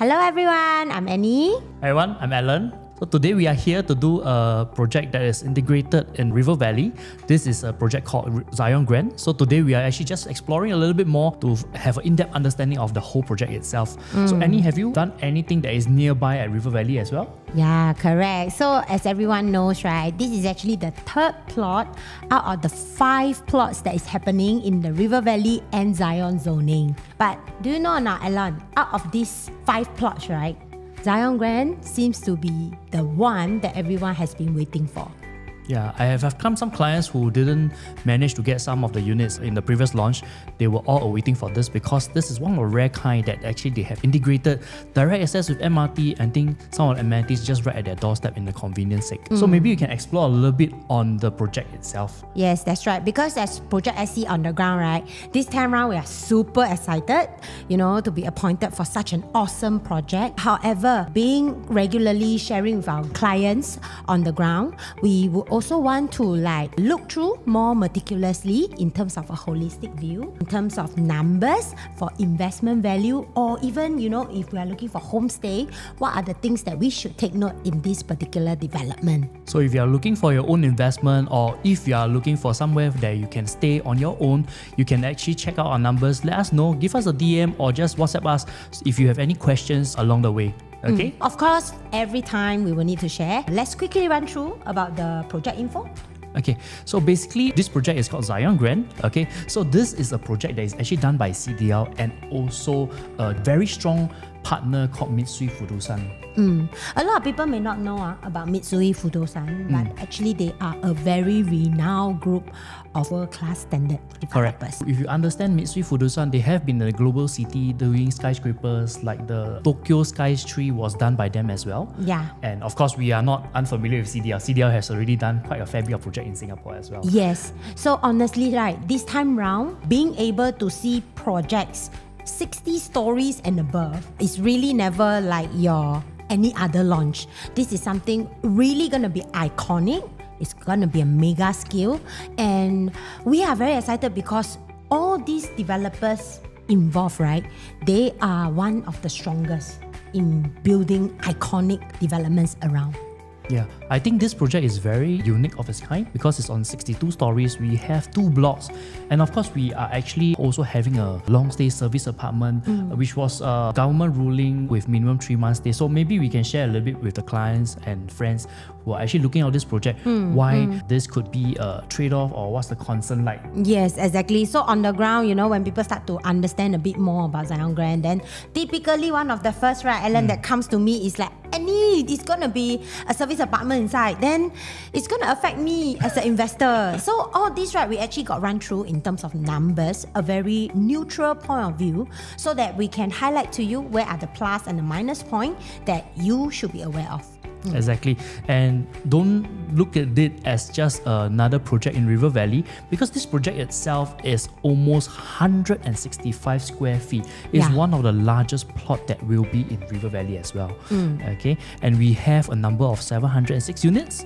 Hello everyone, I'm Annie. Hi everyone, I'm Alan. So today we are here to do a project that is integrated in River Valley. This is a project called Zyon Grand. So today we are actually just exploring a little bit more to have an in-depth understanding of the whole project itself. So Annie, have you done anything that is nearby at River Valley as well? Yeah, correct. So as everyone knows, right, this is actually the third plot out of the 5 plots that is happening in the River Valley and Zyon zoning. But do you know now, Alan, out of these 5 plots, right, Zyon Grand seems to be the one that everyone has been waiting for. Yeah, I have come some clients who didn't manage to get some of the units in the previous launch. They were all awaiting for this because this is one of the rare kind that actually they have integrated direct access with MRT and think some of the amenities just right at their doorstep in the convenience sake. So maybe you can explore a little bit on the project itself. Yes, that's right. Because as Project SC on the ground, right, this time around we are super excited, to be appointed for such an awesome project. However, being regularly sharing with our clients on the ground, we would also want to look through more meticulously in terms of a holistic view, in terms of numbers for investment value, or even, if we are looking for homestay, what are the things that we should take note in this particular development. So if you are looking for your own investment, or if you are looking for somewhere that you can stay on your own, you can actually check out our numbers, let us know, give us a DM or just WhatsApp us if you have any questions along the way. Okay? Of course, every time we will need to share. Let's quickly run through about the project info. Okay, so basically this project is called Zyon Grand. Okay, so this is a project that is actually done by CDL and also a very strong partner called Mitsui Fudosan. A lot of people may not know about Mitsui Fudosan, but actually they are a very renowned group of world-class standard developers. Correct. If you understand Mitsui Fudosan, they have been in a global city doing skyscrapers, like the Tokyo Skies Tree was done by them as well. Yeah. And of course, we are not unfamiliar with CDL. CDL has already done quite a fair bit of project in Singapore as well. Yes. So honestly, right, this time round, being able to see projects 60 stories and above is really never like any other launch. This is something really going to be iconic. It's going to be a mega scale, and we are very excited because all these developers involved, right, they are one of the strongest in building iconic developments around. Yeah, I think this project is very unique of its kind because it's on 62 stories. We have 2 blocks, and of course we are actually also having a long stay service apartment, which was a government ruling with minimum 3 months stay. So maybe we can share a little bit with the clients and friends who are actually looking at this project, why this could be a trade-off or what's the concern like. Yes, exactly. So on the ground, when people start to understand a bit more about Zyon Grand, then typically one of the first, right, Alan, that comes to me is like, Annie, it's going to be a service apartment inside, then it's going to affect me as an investor. So all this, right, we actually got run through in terms of numbers, a very neutral point of view, so that we can highlight to you where are the plus and the minus point that you should be aware of. Exactly. And don't look at it as just another project in River Valley, because this project itself is almost 165 square feet. It's one of the largest plot that will be in River Valley as well. Okay, and we have a number of 706 units.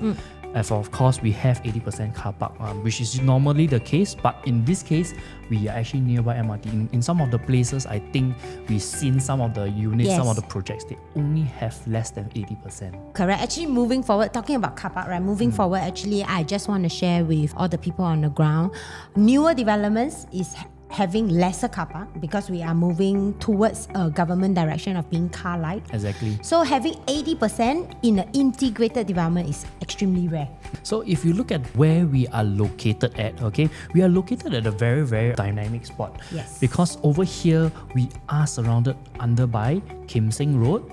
And of course, we have 80% car park, which is normally the case. But in this case, we are actually nearby MRT. In some of the places, I think we've seen some of the units, some of the projects, they only have less than 80%. Correct. Actually, moving forward, talking about car park, right? Moving forward, actually, I just want to share with all the people on the ground, newer developments is having lesser car park because we are moving towards a government direction of being car light. Exactly. So having 80% in an integrated development is extremely rare. So if you look at where we are located at, okay, we are located at a very, very dynamic spot. Yes. Because over here, we are surrounded under by Kim Seng Road,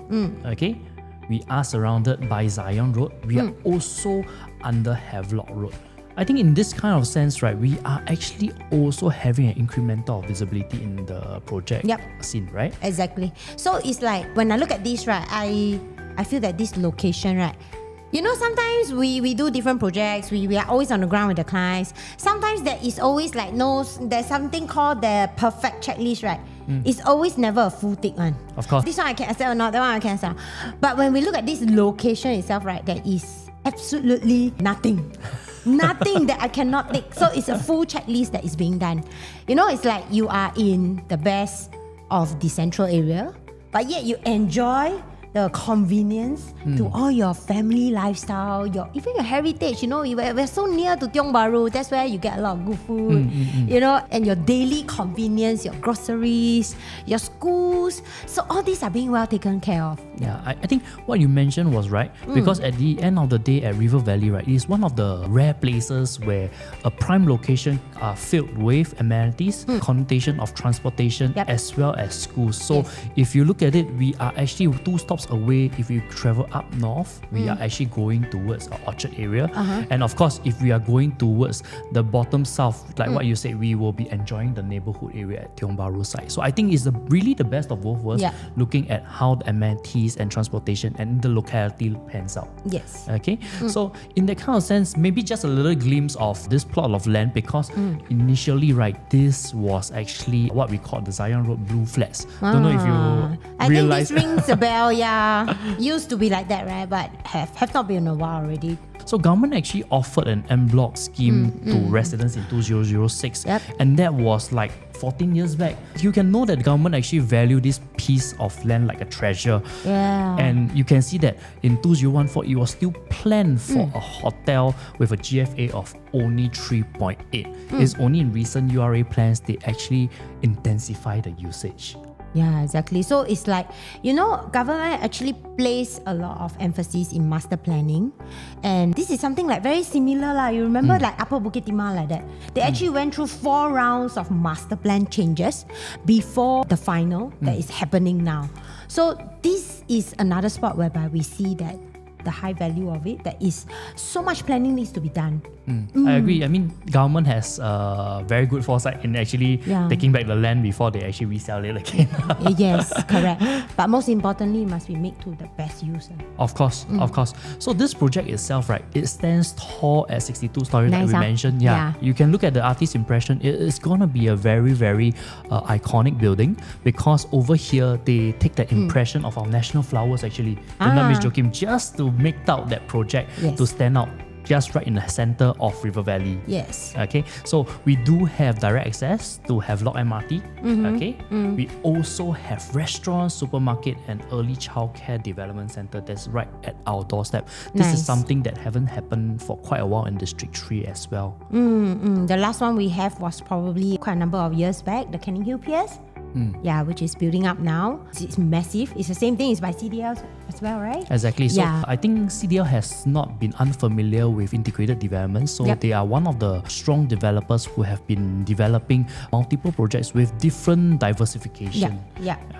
okay? We are surrounded by Zyon Road. We are also under Havelock Road. I think in this kind of sense, right, we are actually also having an incremental visibility in the project scene, right? Exactly. So it's like, when I look at this, right, I feel that this location, right, sometimes we do different projects, we are always on the ground with the clients. Sometimes there is always there's something called the perfect checklist, right? It's always never a full tick one. Of course. This one I can accept or not, that one I can accept. But when we look at this location itself, right, there is absolutely nothing. Nothing that I cannot take. So it's a full checklist that is being done. It's like you are in the best of the central area. but yet you enjoy the convenience to all your family lifestyle, even your heritage. We're so near to Tiong Bahru. That's where you get a lot of good food. And your daily convenience, your groceries, your schools. So all these are being well taken care of. Yeah, I think what you mentioned was right, because at the end of the day at River Valley, right, it is one of the rare places where a prime location are filled with amenities, connotation of transportation, as well as schools. So if you look at it, we are actually 2 stops away. If you travel up north, we are actually going towards our Orchard area. And of course, if we are going towards the bottom south, like what you said, we will be enjoying the neighborhood area at Tiong Bahru side. So I think it's really the best of both worlds, looking at how the amenities and transportation and the locality pans out. Yes. Okay. So in that kind of sense, maybe just a little glimpse of this plot of land, because initially, right, this was actually what we call the Zyon Road Blue Flats. Don't know if you realize. I think this rings a bell, yeah. Used to be like that, right? But have not been a while already. So government actually offered an en bloc scheme to residents in 2006, and that was like 14 years back. You can know that the government actually value this piece of land like a treasure. Yeah. And you can see that in 2014, it was still planned for a hotel with a GFA of only 3.8. It's only in recent URA plans they actually intensify the usage. Yeah, exactly. So it's like, government actually place a lot of emphasis in master planning. And this is something like very similar. You remember like Upper Bukit Timah like that? They actually went through 4 rounds of master plan changes before the final that is happening now. So this is another spot whereby we see that the high value of it, that is so much planning needs to be done. I agree. I mean, government has very good foresight in actually taking back the land before they actually resell it again. Yes, correct. But most importantly, it must be made to the best use. Of course. So this project itself, right, it stands tall at 62 stories, like we mentioned. You can look at the artist's impression. It is gonna be a very, very iconic building, because over here they take the impression of our national flowers actually. Miss Joachim, just to make out that project to stand out just right in the center of River Valley. Yes. Okay, so we do have direct access to Havelock MRT. Okay, we also have restaurants, supermarket, and early childcare development center that's right at our doorstep. This is something that haven't happened for quite a while in District 3 as well. The last one we have was probably quite a number of years back, the Canning Hill PS. Which is building up now. It's massive. It's the same thing. It's by CDL as well, right? Exactly. So I think CDL has not been unfamiliar with integrated development. So they are one of the strong developers who have been developing multiple projects with different diversification.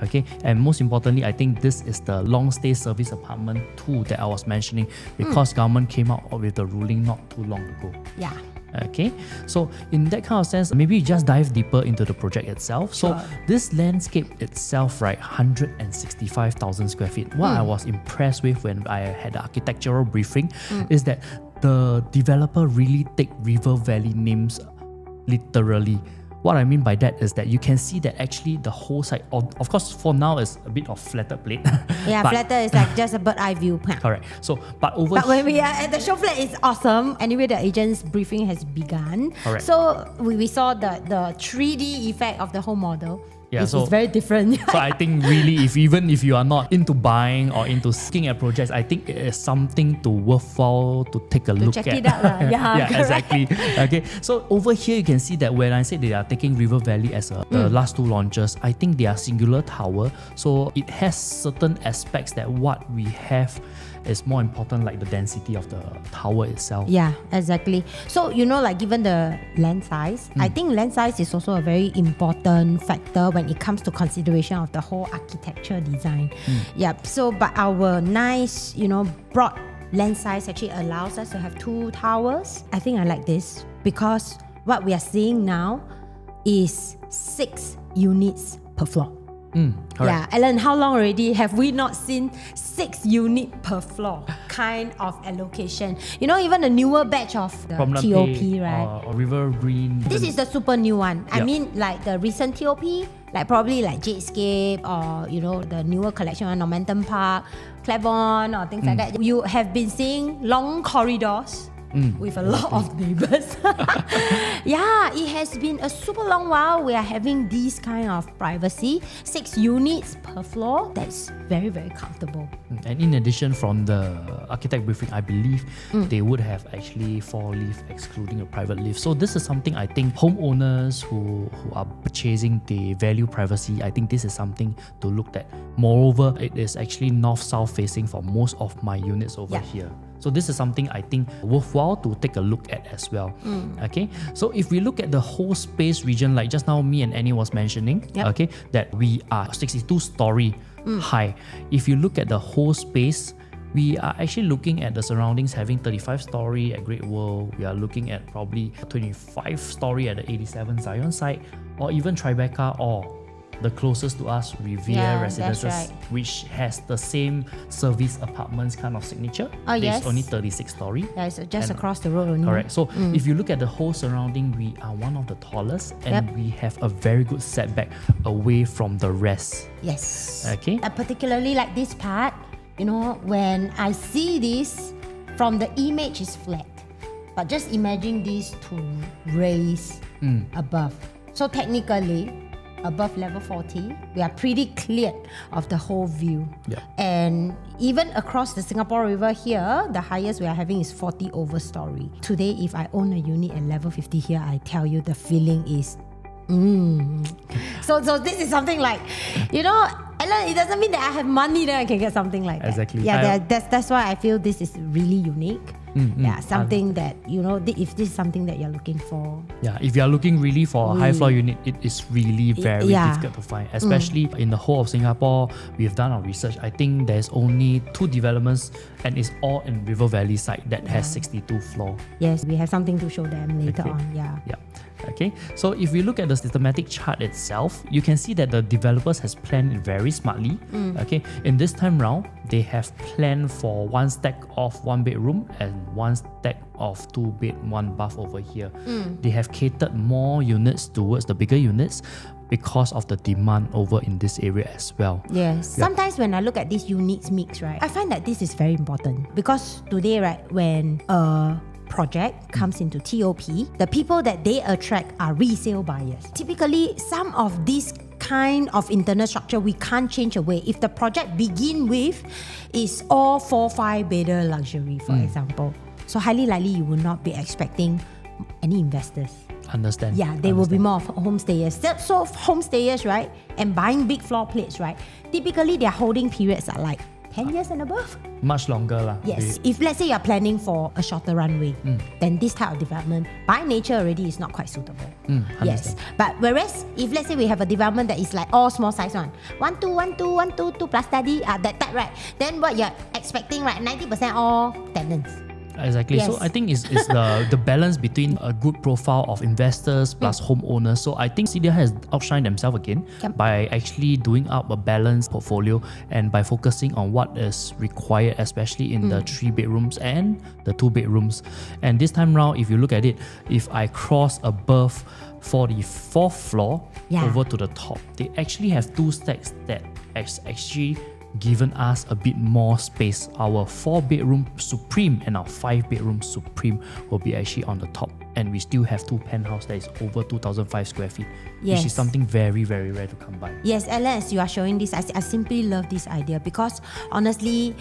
Okay. And most importantly, I think this is the long stay service apartment 2 that I was mentioning, because government came out with the ruling not too long ago. Okay, so in that kind of sense, maybe just dive deeper into the project itself. So this landscape itself, right, 165,000 square feet. What I was impressed with when I had the architectural briefing is that the developer really take River Valley names literally. What I mean by that is that you can see that actually the whole site, of course for now is a bit of flatter plate. Flatter is like just a bird eye view. Correct. So, but when we are at the show flat, it's awesome. Anyway, the agent's briefing has begun. Correct. So we saw the 3D effect of the whole model. It's very different. So I think really, even if you are not into buying or into looking at projects, I think it is something worthwhile to take a look at. Check it out. Exactly. Okay. So over here you can see that when I say they are taking River Valley as the last 2 launches, I think they are singular tower. So it has certain aspects that what we have is more important, like the density of the tower itself. Yeah, exactly. So, like given the land size, I think land size is also a very important factor when it comes to consideration of the whole architecture design. So, but our nice, broad land size actually allows us to have 2 towers. I think I like this because what we are seeing now is 6 units per floor. Alan, how long already have we not seen 6 units per floor kind of allocation? Even the newer batch of the TOP, right? Or River Green. This is the super new one. I mean, like the recent TOP, like probably like Jadescape or the newer collection on Momentum Park, Claiborne or things like that. You have been seeing long corridors with a lot of neighbors. Yeah, it has been a super long while we are having this kind of privacy. 6 units per floor. That's very, very comfortable. And in addition, from the architect briefing, I believe they would have actually 4 lifts excluding a private lift. So this is something I think homeowners who are purchasing, they value privacy. I think this is something to look at. Moreover, it is actually north-south facing for most of my units over here. So this is something I think worthwhile to take a look at as well. Okay, so if we look at the whole space region, like just now me and Annie was mentioning, okay, that we are 62-story high. If you look at the whole space, we are actually looking at the surroundings having 35-story at Great World. We are looking at probably 25-story at the 87 Zyon site, or even Tribeca, or the closest to us, Riviera Residences, which has the same service apartments kind of signature. It's only 36-story. Yeah, it's just across the road only. Correct. So if you look at the whole surrounding, we are one of the tallest, and we have a very good setback away from the rest. Yes. Okay. Particularly like this part, you know, when I see this from the image is flat, but just imagine this to raise above. So technically, above level 40, we are pretty cleared of the whole view. And even across the Singapore River here, the highest we are having is 40 overstory. Today, if I own a unit at level 50 here, I tell you the feeling is So this is something like, you know, it doesn't mean that I have money that I can get something like that. Exactly. Yeah, that's why I feel this is really unique. Something that, you know, if this is something that you're looking for. Yeah, if you're looking really for a high floor unit, it is really very difficult to find. Especially in the whole of Singapore, we've done our research. I think there's only 2 developments, and it's all in River Valley side that has 62 floor. Yes, we have something to show them later on. Okay, so if we look at the systematic chart itself, you can see that the developers has planned it very smartly. Okay, in this time round, they have planned for 1 stack of 1 bedroom and 1 stack of 2 bed, 1 bath over here. They have catered more units towards the bigger units because of the demand over in this area as well. Yes. Sometimes when I look at this units mix, right, I find that this is very important because today, right, when project comes into TOP, the people that they attract are resale buyers. Typically, some of these kind of internal structure we can't change away. If the project begin with is all 4-5 bedder luxury, for example, so highly likely you will not be expecting any investors. Understand. Yeah, they will be more of homestayers. So homestayers, right, and buying big floor plates, right, typically their holding periods are like 10 years and above. Much longer lah. Yes. If let's say you're planning for a shorter runway, then this type of development by nature already is not quite suitable. Yes. But whereas if let's say we have a development that is like all small size one, 1, 2, 1, 2, 1, 2, 2 plus study, that type, right? Then what you're expecting, right, 90% all tenants. Exactly. Yes. So I think it's the balance between a good profile of investors plus homeowners. So I think CDL has outshined themselves again by actually doing up a balanced portfolio and by focusing on what is required, especially in the 3 bedrooms and the 2 bedrooms. And this time round, if you look at it, if I cross above 44th floor over to the top, they actually have 2 stacks that actually given us a bit more space. Our 4-bedroom Supreme and our 5-bedroom Supreme will be actually on the top, and we still have 2 penthouse that is over 2,005 square feet, which is something very, very rare to come by. Yes, Alan, as you are showing this, I simply love this idea because honestly,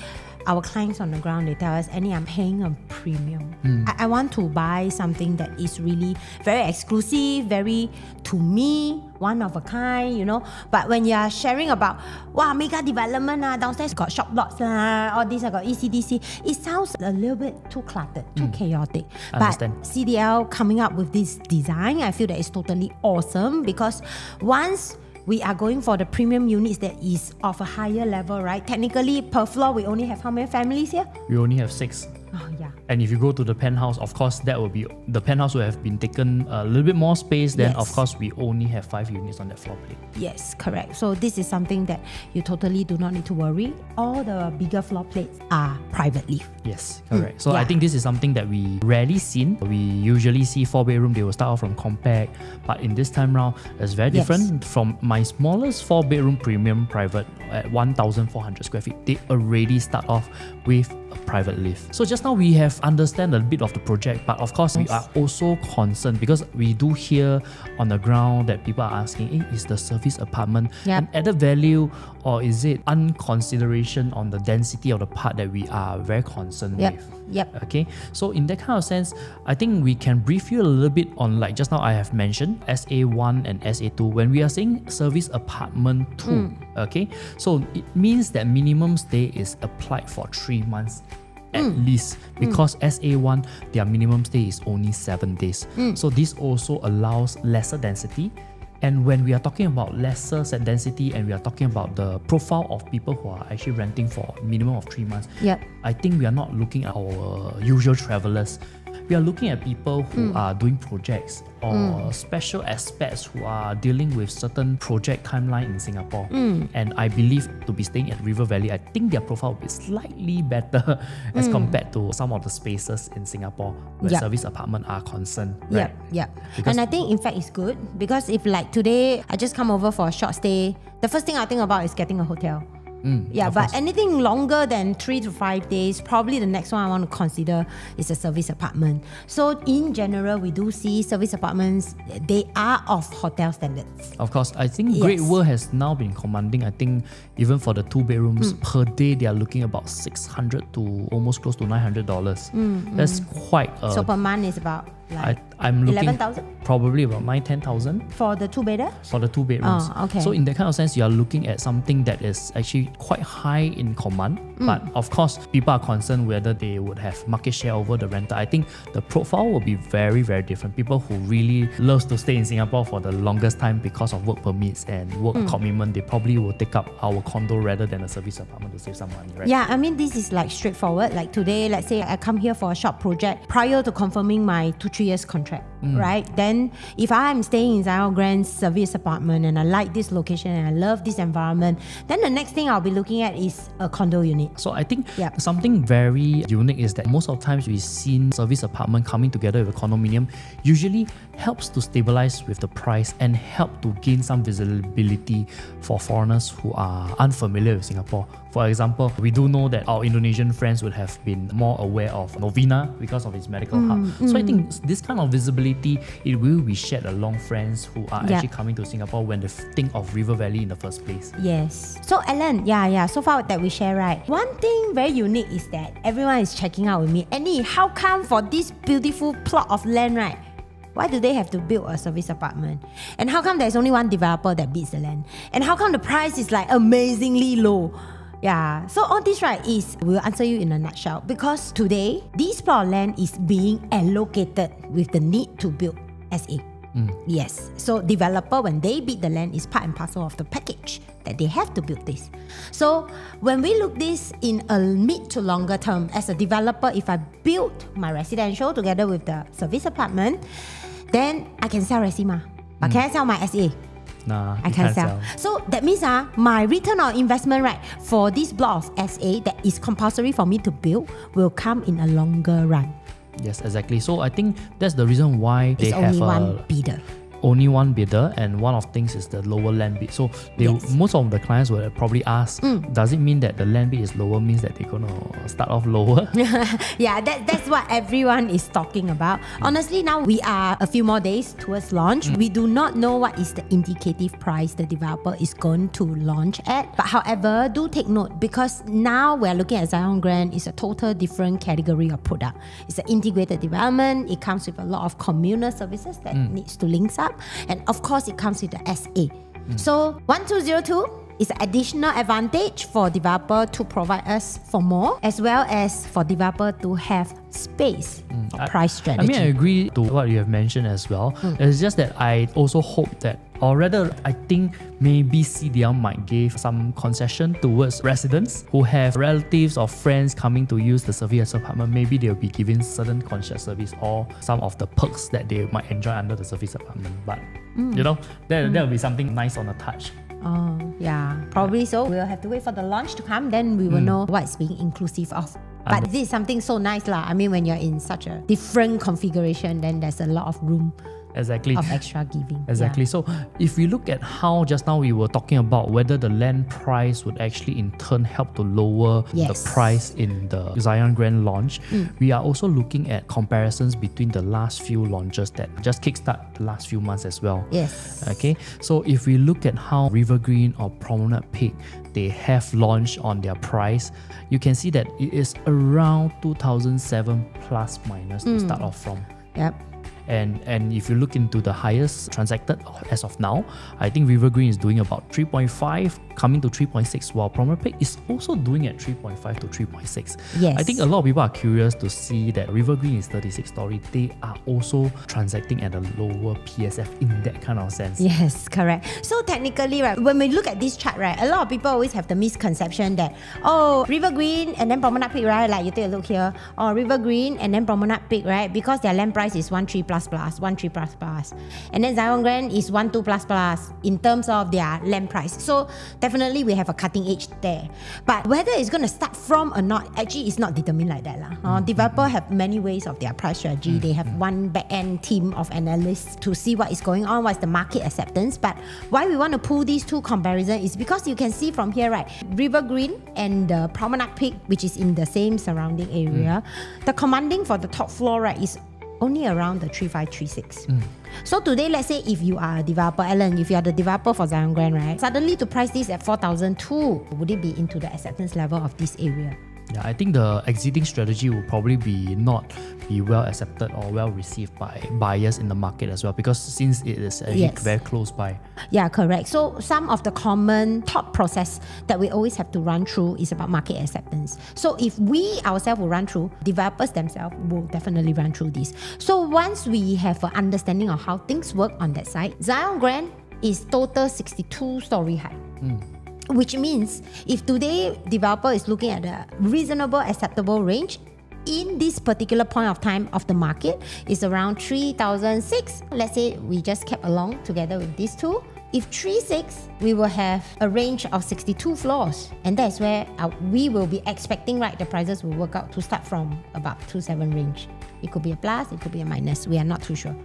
our clients on the ground, they tell us, Annie, I'm paying a premium. I want to buy something that is really very exclusive, very, to me, one of a kind, you know. But when you are sharing about, wow, mega development, downstairs got shop lots, all this, I got ECDC, it sounds a little bit too cluttered, too chaotic. Understand. But CDL coming up with this design, I feel that it's totally awesome because once we are going for the premium units that is of a higher level, right? Technically, per floor, we only have how many families here? We only have 6. Oh, yeah. And if you go to the penthouse, of course, that will be the penthouse will have been taken a little bit more space. Then, of course, we only have 5 units on that floor plate. Yes, correct. So this is something that you totally do not need to worry. All the bigger floor plates are privately. Yes, correct. So I think this is something that we rarely seen. We usually see 4-bedroom, they will start off from compact, but in this time round, it's very different. From my smallest 4-bedroom premium private at 1,400 square feet, they already start off with a private lift. So just just now we have understand a bit of the project, but of course we are also concerned because we do hear on the ground that people are asking, is the service apartment an added value, or is it unconsideration on the density of the part that we are very concerned with? Okay, so in that kind of sense, I think we can brief you a little bit on, like just now I have mentioned SA1 and SA2. When we are saying service apartment 2, okay, so it means that minimum stay is applied for 3 months at least, because SA1, their minimum stay is only 7 days. So this also allows lesser density. And when we are talking about lesser set density and we are talking about the profile of people who are actually renting for a minimum of 3 months, I think we are not looking at our usual travelers. We are looking at people who are doing projects or special aspects who are dealing with certain project timeline in Singapore. And I believe to be staying at River Valley, I think their profile will be slightly better as compared to some of the spaces in Singapore where service apartment are concerned. Right? And I think in fact it's good because if like today I just come over for a short stay, the first thing I think about is getting a hotel. But anything longer than 3 to 5 days, probably the next one I want to consider is a service apartment. So in general, we do see service apartments, they are of hotel standards. Of course, I think Great World has now been commanding, I think even for the 2 bedrooms per day, they are looking about $600 to almost close to $900. That's quite so per month is about like I'm looking 11,000? Probably about 9-10,000 for the 2-bedder? For the 2 bedrooms. Okay. So in that kind of sense, you are looking at something that is actually quite high in command. But of course, people are concerned whether they would have market share over the renter. I think the profile will be very, very different. People who really loves to stay in Singapore for the longest time because of work permits and work commitment, they probably will take up our condo rather than a service apartment to save some money, right? Yeah, I mean, this is like straightforward. Like today, let's say I come here for a short project prior to confirming my 2-3 years contract, right? Then if I'm staying in Zyon Grand service apartment and I like this location and I love this environment, then the next thing I'll be looking at is a condo unit. So I think something very unique is that most of the times we've seen service apartment coming together with a condominium usually helps to stabilize with the price and help to gain some visibility for foreigners who are unfamiliar with Singapore. For example, we do know that our Indonesian friends would have been more aware of Novena because of its medical hub. So I think this kind of visibility, it will be shared along friends who are actually coming to Singapore when they think of River Valley in the first place. Yes. So Alan, so far that we share, right? One thing very unique is that everyone is checking out with me. Annie, how come for this beautiful plot of land, right? Why do they have to build a service apartment? And how come there's only one developer that bids the land? And how come the price is like amazingly low? Yeah, so all this, right, is we'll answer you in a nutshell because today this plot of land is being allocated with the need to build SA. Yes, so developer, when they bid the land, is part and parcel of the package that they have to build this. So when we look this in a mid to longer term, as a developer, if I build my residential together with the service apartment, then I can sell Resima. But can I sell my SA? Nah, I can't sell. So that means my return on investment, right, for this block of SA that is compulsory for me to build will come in a longer run. Yes, exactly. So I think that's the reason why they have only one bidder. Only one bidder, and one of things is the lower land bid. So most of the clients will probably ask, does it mean that the land bid is lower means that they're going to start off lower? Yeah, that's what everyone is talking about. Honestly, now we are a few more days towards launch. We do not know what is the indicative price the developer is going to launch at. But however, do take note because now we're looking at Zyon Grand is a total different category of product. It's an integrated development. It comes with a lot of communal services that needs to link up. And of course, it comes with the SA. So 1202 is an additional advantage for developer to provide us for more, as well as for developer to have space for price strategy. I mean, I agree to what you have mentioned as well. It's just that I also hope that, or rather, I think maybe CDL might give some concession towards residents who have relatives or friends coming to use the service apartment. Maybe they'll be giving certain concierge service or some of the perks that they might enjoy under the service apartment. But, you know, that will be something nice on the touch. Oh, yeah, probably so. We'll have to wait for the launch to come, then we will know what it's being inclusive of. But this is something so nice lah. I mean, when you're in such a different configuration, then there's a lot of room Exactly. of extra giving. Exactly. So if we look at how just now we were talking about whether the land price would actually in turn help to lower the price in the Zyon Grand launch, we are also looking at comparisons between the last few launches that just kickstart the last few months as well. Yes. Okay. So if we look at how Rivergreen or Promenade Peak they have launched on their price, you can see that it is around 2007 plus minus to start off from. Yep. And if you look into the highest transacted as of now, I think Rivergreen is doing about 3.5 coming to 3.6, while Promenade Peak is also doing at 3.5 to 3.6. Yes. I think a lot of people are curious to see that Rivergreen is 36 story. They are also transacting at a lower PSF in that kind of sense. Yes, correct. So technically, right, when we look at this chart, right, a lot of people always have the misconception that, oh, Rivergreen and then Promenade Peak, right, like you take a look here, or Rivergreen and then Promenade Peak, right, because their land price is 1.3 plus, 1.3 plus. And then Zyon Grand is 1.2 plus in terms of their land price. So definitely we have a cutting edge there. But whether it's going to start from or not, actually it's not determined like that. Developer have many ways of their price strategy. They have one back-end team of analysts to see what is going on, what's the market acceptance. But why we want to pull these two comparisons is because you can see from here, right, Rivergreen and the Promenade Peak, which is in the same surrounding area, the commanding for the top floor, right, is only around the 3536. So today, let's say if you are a developer, Alan, if you are the developer for Zyon Grand, right, suddenly to price this at 4,002, would it be into the acceptance level of this area? Yeah, I think the exiting strategy will probably not be well accepted or well received by buyers in the market as well, because since it is very close by. Yeah, correct. So some of the common thought process that we always have to run through is about market acceptance. So if we ourselves will run through, developers themselves will definitely run through this. So once we have an understanding of how things work on that side, Zyon Grand is total 62 story high. Which means if today developer is looking at a reasonable acceptable range, in this particular point of time of the market is around 3,006. Let's say we just kept along together with these two. If 3.6, we will have a range of 62 floors, and that's where we will be expecting, right, the prices will work out to start from about 2.7 range. It could be a plus, it could be a minus. We are not too sure.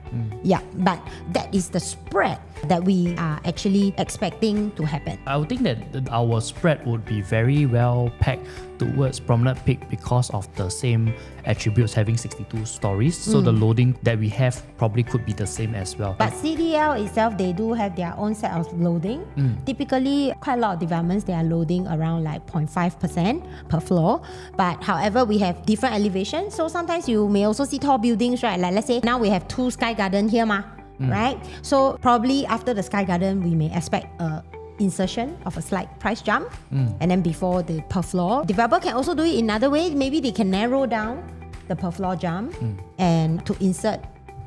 Yeah, but that is the spread that we are actually expecting to happen. I would think that our spread would be very well packed towards Promenade Peak because of the same attributes having 62 stories. So the loading that we have probably could be the same as well. But CDL itself, they do have their own set of loading. Typically, quite a lot of developments, they are loading around like 0.5% per floor. But however, we have different elevations. So sometimes you may also see tall buildings, right? Like let's say now we have 2 Sky Garden here, right? So probably after the Sky Garden, we may expect a insertion of a slight price jump, and then before the per floor. Developer can also do it in another way. Maybe they can narrow down the per floor jump and to insert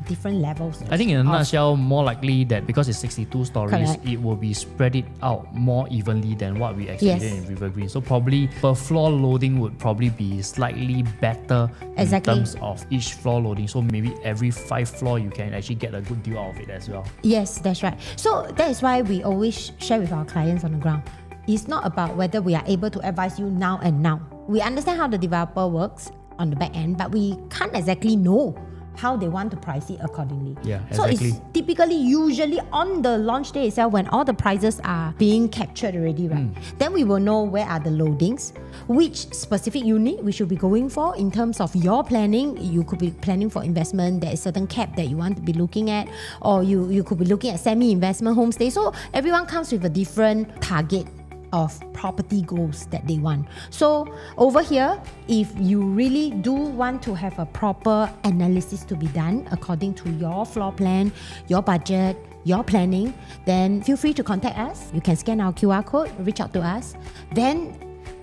different levels. I think in a nutshell, more likely that because it's 62 stories, Correct. it will be spread it out more evenly than what we experienced in Rivergreen. So probably per floor loading would probably be slightly better in terms of each floor loading. So maybe every 5 floor you can actually get a good deal out of it as well. Yes, that's right. So that is why we always share with our clients on the ground. It's not about whether we are able to advise you now and now. We understand how the developer works on the back end, but we can't exactly know how they want to price it accordingly. Yeah, exactly. So it's typically usually on the launch day itself when all the prices are being captured already, right? Then we will know where are the loadings, which specific unit we should be going for in terms of your planning. You could be planning for investment, there is certain cap that you want to be looking at, or you could be looking at semi-investment homestay. So everyone comes with a different target of property goals that they want. So over here, if you really do want to have a proper analysis to be done according to your floor plan, your budget, your planning, then feel free to contact us. You can scan our QR code, reach out to us. Then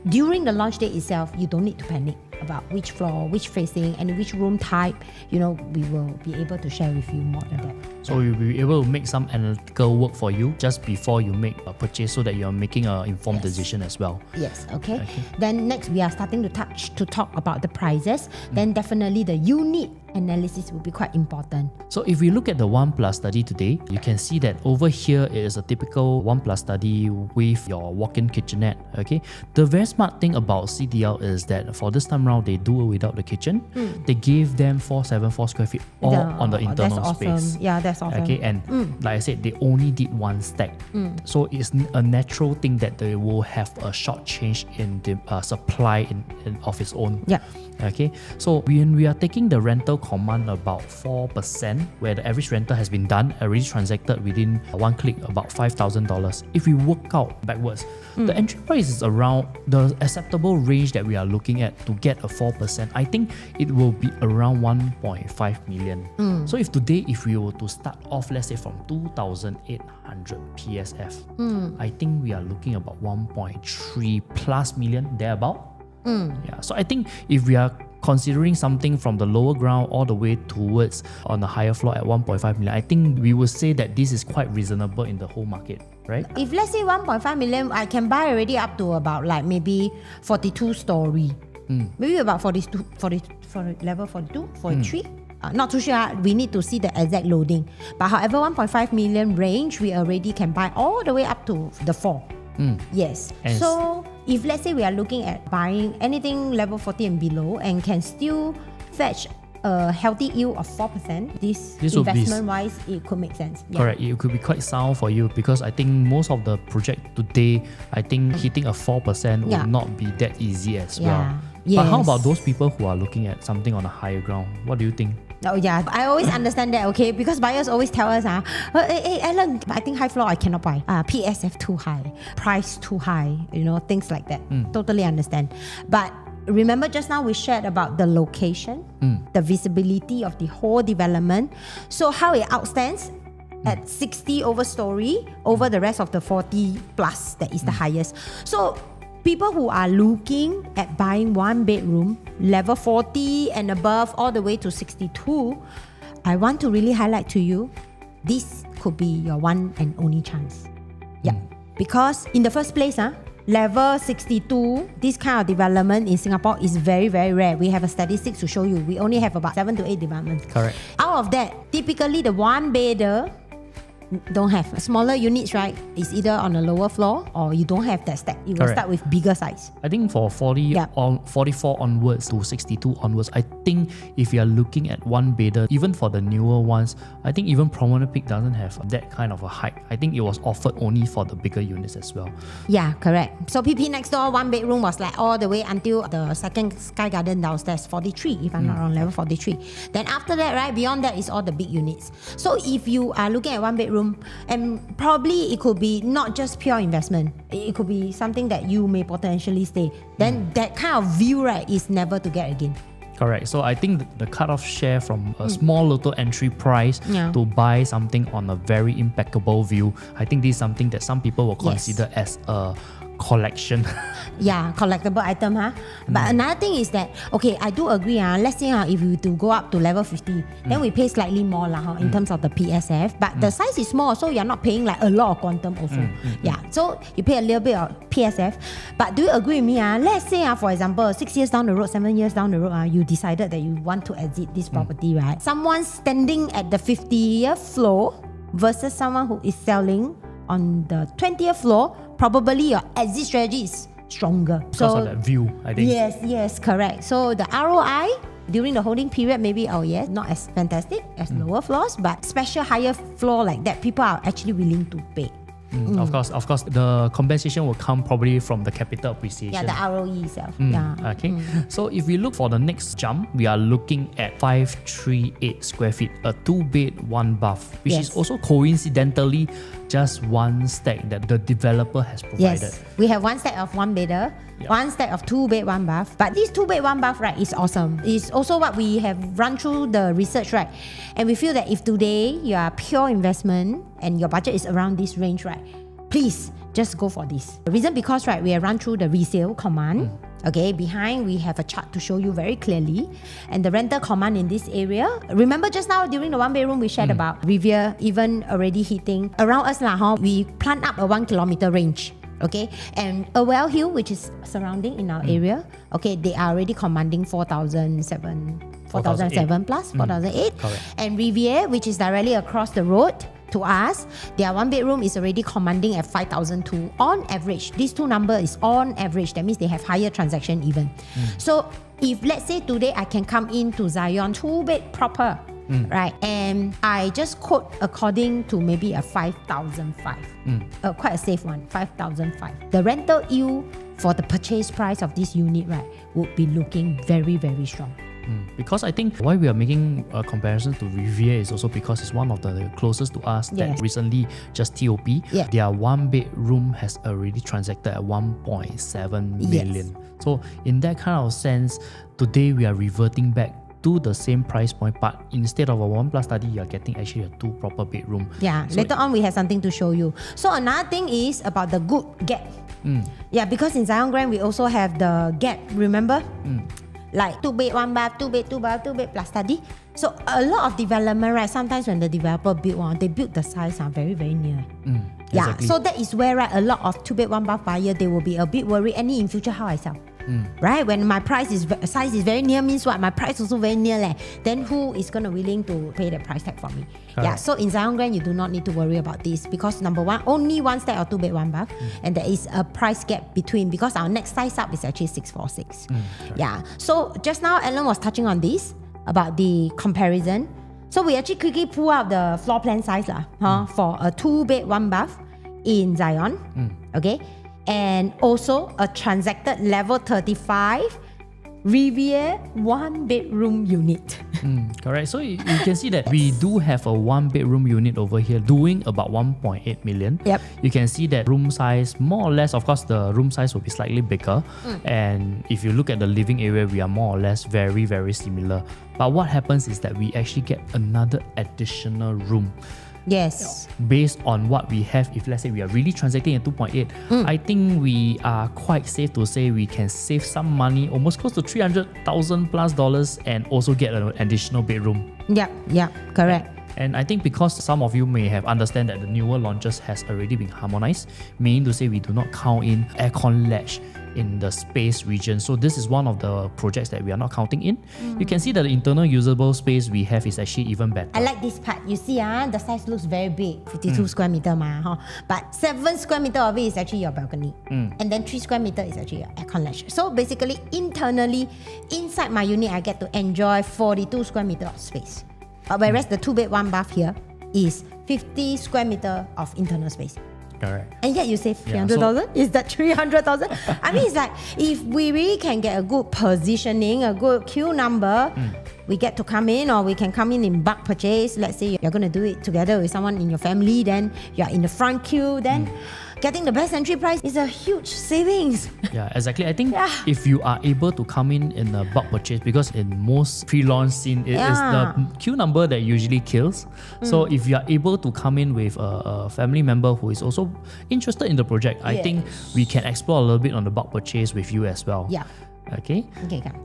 during the launch day itself, you don't need to panic about which floor, which facing, and which room type. We will be able to share with you more in depth. So you'll be able to make some analytical work for you just before you make a purchase so that you're making an informed decision as well. Yes, okay. Then next we are starting to talk about the prices. Then definitely the unit analysis will be quite important. So if we look at the 1+ study today, you can see that over here is a typical 1+ study with your walk-in kitchenette. Okay, the very smart thing about CDL is that for this time round, they do it without the kitchen. They gave them 474 square feet all on the internal that's awesome. space. Yeah, that's awesome. Okay, and like I said, they only did one stack. So it's a natural thing that they will have a short change in the supply of its own. Yeah. Okay, so when we are taking the rental command about 4%, where the average rental has been done, already transacted within one click, about $5,000. If we work out backwards, the entry price is around the acceptable range that we are looking at to get a 4%. I think it will be around 1.5 million. So if today, if we were to start off, let's say from 2,800 PSF, I think we are looking about 1.3 plus million, thereabout. Yeah, so I think if we are considering something from the lower ground all the way towards on the higher floor at 1.5 million, I think we would say that this is quite reasonable in the whole market, right? If let's say 1.5 million, I can buy already up to about like maybe 42 story. Maybe about 42, for level 42, 43. Not too sure, we need to see the exact loading. But however, 1.5 million range, we already can buy all the way up to the 4. Yes. And so if let's say we are looking at buying anything level 40 and below and can still fetch a healthy yield of 4%, this investment wise, it could make sense. Yeah. Correct. It could be quite sound for you because I think most of the project today, I think hitting a 4% will not be that easy as well. Yes. But how about those people who are looking at something on a higher ground? What do you think? Oh yeah, I always understand that, okay? Because buyers always tell us, hey Alan, I think high floor I cannot buy. PSF too high, price too high, things like that. Totally understand. But remember just now we shared about the location, the visibility of the whole development. So how it outstands at 60 over story over the rest of the 40 plus, that is the highest. So people who are looking at buying one bedroom, level 40 and above, all the way to 62, I want to really highlight to you, this could be your one and only chance. Yeah. Because in the first place, level 62, this kind of development in Singapore is very, very rare. We have a statistics to show you. We only have about 7 to 8 developments. Correct. Out of that, typically the one bedder don't have. Smaller units, right, is either on a lower floor or you don't have that stack. You will start with bigger size. I think for 44 onwards to 62 onwards, I think if you are looking at one bedder, even for the newer ones, I think even Promenade Peak doesn't have that kind of a hike. I think it was offered only for the bigger units as well. Yeah, correct. So PP next door, one bedroom was like all the way until the second Sky Garden downstairs, 43, if I'm not wrong, level 43. Then after that, right, beyond that is all the big units. So if you are looking at one bedroom, and probably it could be not just pure investment, it could be something that you may potentially stay, then that kind of view, right, is never to get again. Correct. So I think the cut-off share from a small little entry price to buy something on a very impeccable view, I think this is something that some people will consider as a collection. Yeah, collectible item, But another thing is that, okay, I do agree, let's say if we to go up to level 50, then we pay slightly more in terms of the PSF, but the size is small, so you're not paying like a lot of quantum also. Yeah, so you pay a little bit of PSF, but do you agree with me? Let's say, for example, 6 years down the road, 7 years down the road, you decided that you want to exit this property, right? Someone standing at the 50th floor versus someone who is selling on the 20th floor, probably your exit strategy is stronger. Because of that view, I think. Yes, correct. So the ROI during the holding period, maybe, not as fantastic as lower floors, but special higher floor like that, people are actually willing to pay. Of course, the compensation will come probably from the capital appreciation. Yeah, the ROE itself. Okay. So if we look for the next jump, we are looking at 538 square feet, a 2-bed, 1-bath, which is also coincidentally just one stack that the developer has provided. Yes, we have one stack of 1-bedder, one stack of 2-bed, 1-bath. But this 2-bed, 1-bath, right, is awesome. It's also what we have run through the research, right? And we feel that if today you are pure investment and your budget is around this range, right, please just go for this. The reason because, right, we have run through the resale command. Okay, behind we have a chart to show you very clearly, and the rental command in this area. Remember just now during the 1-bedroom we shared about Riviera even already hitting around us we plant up a 1 kilometer range. Okay, and a well hill which is surrounding in our area. Okay, they are already commanding 4,700 4,007 plus 4,008. Correct. And Riviere, which is directly across the road to us, their one bedroom is already commanding at 5,002 on average. These two number is on average. That means they have higher transaction even. So if let's say today I can come into Zyon 2-bed proper, right, and I just quote according to maybe a 5,005, quite a safe one, 5,005. The rental yield for the purchase price of this unit, right, would be looking very, very strong. Because I think why we are making a comparison to Riviere is also because it's one of the closest to us that recently just TOP. Their one bedroom has already transacted at 1.7 million. So in that kind of sense, today we are reverting back to the same price point, but instead of a 1+ study, you are getting actually a 2 proper bedroom. Yeah, so later on we have something to show you. So another thing is about the good gap. Yeah, because in Zion Grand we also have the gap, remember? Like 2-bed, 1 bath, 2-bed, 2 bath, 2-bed plus study. So a lot of development, right? Sometimes when the developer build one, they build the size very, very near. Yeah, exactly. so that is where, right, a lot of 2-bed, 1 bath buyer, they will be a bit worried. Any in future how I sell? Right? When my size is very near means what? My price also very near leh. Then who is gonna willing to pay the price tag for me? Yeah, so in Zion Grand you do not need to worry about this because number one, only 1 stack or 2-bed, 1 bath, and there is a price gap between because our next size up is actually 646. Yeah. So just now Alan was touching on this about the comparison. So we actually quickly pull out the floor plan size for a 2-bed, 1 bath in Zion. Okay. And also a transacted level 35 Riviere 1-bedroom unit. Correct. So you can see that we do have a 1-bedroom unit over here doing about 1.8 million. Yep. You can see that room size, more or less, of course, the room size will be slightly bigger. And if you look at the living area, we are more or less very, very similar. But what happens is that we actually get another additional room. Yes. Based on what we have, if let's say we are really transacting at 2.8, I think we are quite safe to say we can save some money, almost close to $300,000+ and also get an additional bedroom. Yeah, correct. And I think because some of you may have understand that the newer launches has already been harmonized, meaning to say we do not count in aircon latch in the space region. So this is one of the projects that we are not counting in. You can see that the internal usable space we have is actually even better. I like this part. You see, the size looks very big, 52 square meter but 7 square meter of it is actually your balcony. And then 3 square meter is actually your aircon latch. So basically, internally, inside my unit, I get to enjoy 42 square meter of space. Whereas the 2-bed, 1 bath here is 50 square meter of internal space. Correct. And yet you save 300,000? Is that 300,000? I mean, it's like if we really can get a good positioning, a good queue number, we get to come in, or we can come in bulk purchase. Let's say you're going to do it together with someone in your family, then you're in the front queue, then getting the best entry price is a huge savings. Yeah, exactly. I think if you are able to come in a bulk purchase, because in most pre-launch scene, it is the queue number that usually kills. So if you are able to come in with a family member who is also interested in the project, I think we can explore a little bit on the bulk purchase with you as well. Yeah. Okay,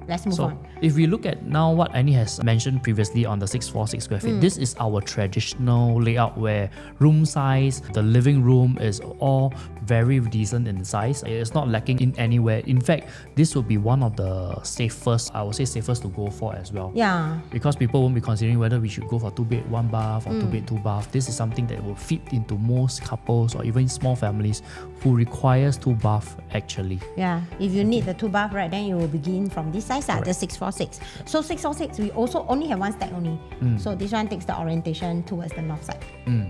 let's move on. If we look at now what Annie has mentioned previously on the 646 square feet, this is our traditional layout where room size, the living room is all very decent in size. It's not lacking in anywhere. In fact, this will be one of the safest, I would say safest to go for as well. Yeah. Because people won't be considering whether we should go for 2-bed, 1 bath or 2-bed, 2 bath. This is something that will fit into most couples or even small families who requires 2 bath actually. Yeah, if you need the 2 bath, right, then you will begin from this size, the 646. So 646, we also only have 1 stack only. So this one takes the orientation towards the north side.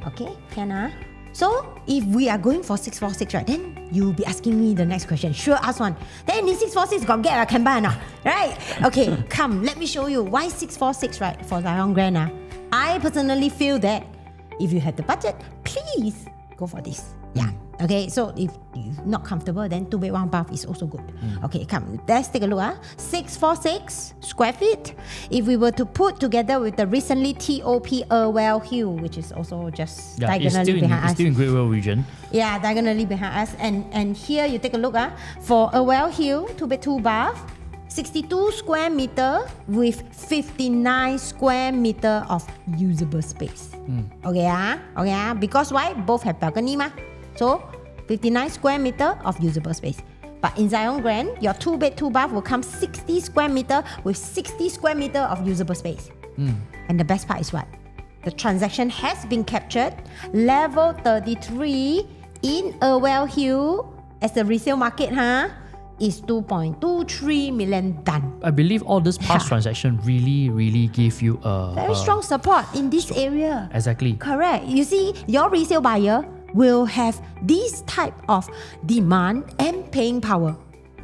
Okay, can So if we are going for 646, right, then you'll be asking me the next question. Sure, ask one. Then in 646 got get, can buy now, right? Okay, come, let me show you why 646, right, for Zion Grand. I personally feel that if you have the budget, please go for this. Yeah. Okay, so if you're not comfortable, then 2-bed, 1 bath is also good. Okay, come, let's take a look. 646 square feet. If we were to put together with the recently TOP Irwell Hill, which is also just diagonally behind us. It's still in Great Wall region. Yeah, diagonally behind us. And here you take a look. For Irwell Hill, 2-bed, 2 bath, 62 square meter with 59 square meter of usable space. Okay, because why? Both have balcony So 59 square meter of usable space. But in Zyon Grand, your 2-bed, 2-bath will come 60 square meter with 60 square meter of usable space. And the best part is what? The transaction has been captured level 33 in Irwell Hill as the resale market, is 2.23 million done. I believe all this past transaction really give you a very strong support in this area. Exactly. Correct. You see, your resale buyer will have this type of demand and paying power